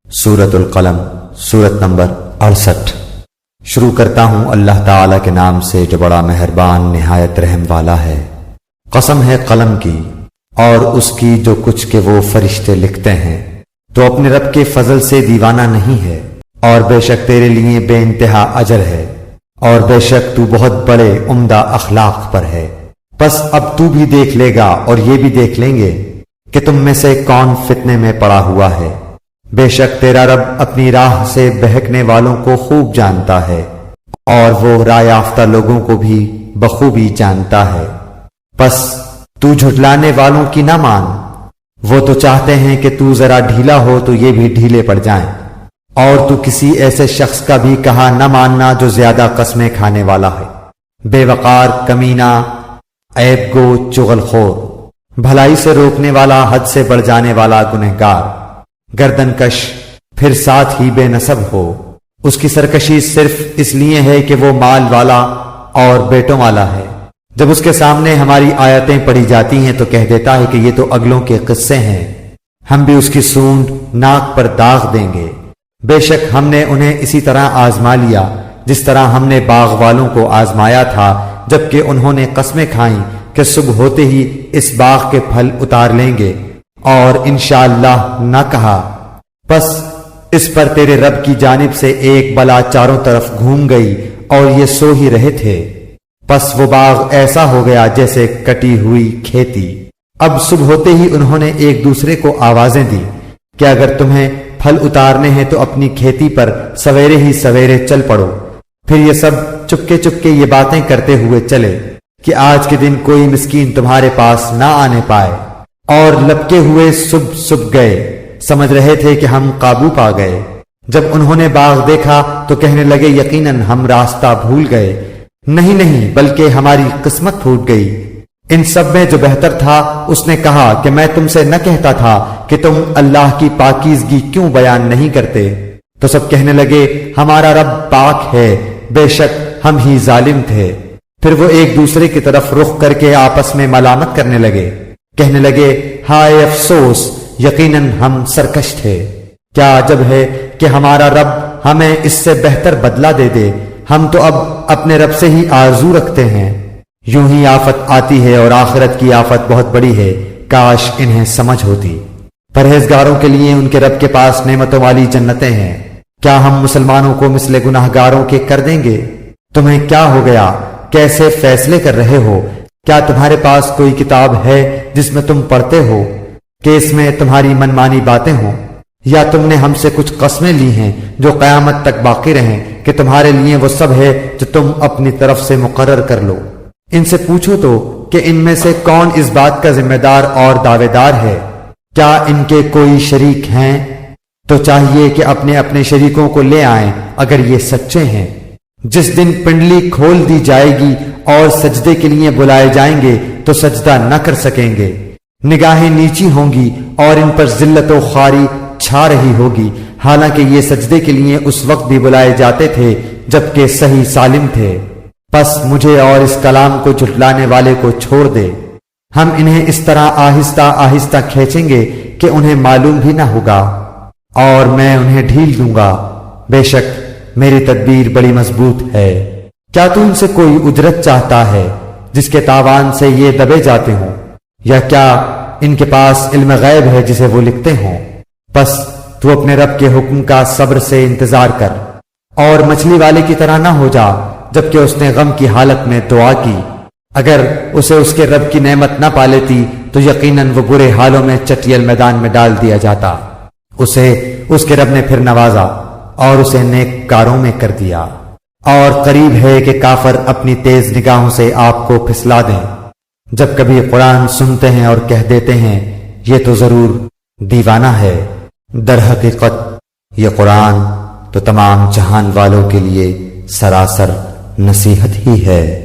سورۃ القلم سورت نمبر 68۔ شروع کرتا ہوں اللہ تعالی کے نام سے جو بڑا مہربان نہایت رحم والا ہے۔ قسم ہے قلم کی اور اس کی جو کچھ کہ وہ فرشتے لکھتے ہیں، تو اپنے رب کے فضل سے دیوانہ نہیں ہے، اور بے شک تیرے لیے بے انتہا اجر ہے، اور بے شک تو بہت بڑے عمدہ اخلاق پر ہے۔ پس اب تو بھی دیکھ لے گا اور یہ بھی دیکھ لیں گے کہ تم میں سے کون فتنے میں پڑا ہوا ہے۔ بے شک تیرا رب اپنی راہ سے بہکنے والوں کو خوب جانتا ہے، اور وہ راہ یافتہ لوگوں کو بھی بخوبی جانتا ہے۔ پس تو جھٹلانے والوں کی نہ مان، وہ تو چاہتے ہیں کہ تو ذرا ڈھیلا ہو تو یہ بھی ڈھیلے پڑ جائیں، اور تو کسی ایسے شخص کا بھی کہا نہ ماننا جو زیادہ قسمیں کھانے والا ہے، بے وقار، کمینہ، عیب گو، چغل خور، بھلائی سے روکنے والا، حد سے بڑھ جانے والا، گنہگار، گردن کش، پھر ساتھ ہی بے نسب ہو۔ اس کی سرکشی صرف اس لیے ہے کہ وہ مال والا اور بیٹوں والا ہے۔ جب اس کے سامنے ہماری آیتیں پڑھی جاتی ہیں تو کہہ دیتا ہے کہ یہ تو اگلوں کے قصے ہیں، ہم بھی اس کی سونڈ ناک پر داغ دیں گے۔ بے شک ہم نے انہیں اسی طرح آزما لیا جس طرح ہم نے باغ والوں کو آزمایا تھا، جبکہ انہوں نے قسمیں کھائیں کہ صبح ہوتے ہی اس باغ کے پھل اتار لیں گے، اور انشاءاللہ نہ کہا۔ پس اس پر تیرے رب کی جانب سے ایک بلا چاروں طرف گھوم گئی، اور یہ سو ہی رہے تھے۔ پس وہ باغ ایسا ہو گیا جیسے کٹی ہوئی کھیتی۔ اب صبح ہوتے ہی انہوں نے ایک دوسرے کو آوازیں دی کہ اگر تمہیں پھل اتارنے ہیں تو اپنی کھیتی پر سویرے ہی سویرے چل پڑو۔ پھر یہ سب چپکے چپکے یہ باتیں کرتے ہوئے چلے کہ آج کے دن کوئی مسکین تمہارے پاس نہ آنے پائے، اور لپکے ہوئے صبح گئے، سمجھ رہے تھے کہ ہم قابو پا گئے۔ جب انہوں نے باغ دیکھا تو کہنے لگے یقیناً ہم راستہ بھول گئے۔ نہیں بلکہ ہماری قسمت پھوٹ گئی۔ ان سب میں جو بہتر تھا اس نے کہا کہ میں تم سے نہ کہتا تھا کہ تم اللہ کی پاکیزگی کیوں بیان نہیں کرتے؟ تو سب کہنے لگے ہمارا رب پاک ہے، بے شک ہم ہی ظالم تھے۔ پھر وہ ایک دوسرے کی طرف رخ کر کے آپس میں ملامت کرنے لگے، کہنے لگے ہائے افسوس، یقیناً ہم سرکش تھے۔ کیا عجب ہے کہ ہمارا رب ہمیں اس سے بہتر بدلہ دے دے، ہم تو اب اپنے رب سے ہی آرزو رکھتے ہیں۔ یوں ہی آفت آتی ہے اور آخرت کی آفت بہت بڑی ہے، کاش انہیں سمجھ ہوتی۔ پرہیزگاروں کے لیے ان کے رب کے پاس نعمتوں والی جنتیں ہیں۔ کیا ہم مسلمانوں کو مثل گناہگاروں کے کر دیں گے؟ تمہیں کیا ہو گیا؟ کیسے فیصلے کر رہے ہو؟ کیا تمہارے پاس کوئی کتاب ہے جس میں تم پڑھتے ہو کہ اس میں تمہاری منمانی باتیں ہوں؟ یا تم نے ہم سے کچھ قسمیں لی ہیں جو قیامت تک باقی رہیں کہ تمہارے لیے وہ سب ہے جو تم اپنی طرف سے مقرر کر لو؟ ان سے پوچھو تو کہ ان میں سے کون اس بات کا ذمہ دار اور دعوے دار ہے؟ کیا ان کے کوئی شریک ہیں؟ تو چاہیے کہ اپنے اپنے شریکوں کو لے آئیں اگر یہ سچے ہیں۔ جس دن پنڈلی کھول دی جائے گی اور سجدے کے لیے بلائے جائیں گے تو سجدہ نہ کر سکیں گے، نگاہیں نیچی ہوں گی اور ان پر ذلت و خواری چھا رہی ہوگی، حالانکہ یہ سجدے کے لیے اس وقت بھی بلائے جاتے تھے جبکہ صحیح سالم تھے۔ پس مجھے اور اس کلام کو جھٹلانے والے کو چھوڑ دے، ہم انہیں اس طرح آہستہ آہستہ کھینچیں گے کہ انہیں معلوم بھی نہ ہوگا، اور میں انہیں ڈھیل دوں گا۔ بے شک میری تدبیر بڑی مضبوط ہے۔ کیا تو ان سے کوئی اجرت چاہتا ہے جس کے تاوان سے یہ دبے جاتے ہوں؟ یا کیا ان کے پاس علم غیب ہے جسے وہ لکھتے ہوں؟ بس تو اپنے رب کے حکم کا صبر سے انتظار کر، اور مچھلی والے کی طرح نہ ہو جا جبکہ اس نے غم کی حالت میں دعا کی۔ اگر اسے اس کے رب کی نعمت نہ پا لیتی تو یقیناً وہ برے حالوں میں چٹیل میدان میں ڈال دیا جاتا۔ اسے اس کے رب نے پھر نوازا اور اسے نیک کاروں میں کر دیا۔ اور قریب ہے کہ کافر اپنی تیز نگاہوں سے آپ کو پھسلا دیں جب کبھی قرآن سنتے ہیں اور کہہ دیتے ہیں یہ تو ضرور دیوانہ ہے۔ در حقیقت یہ قرآن تو تمام جہان والوں کے لیے سراسر نصیحت ہی ہے۔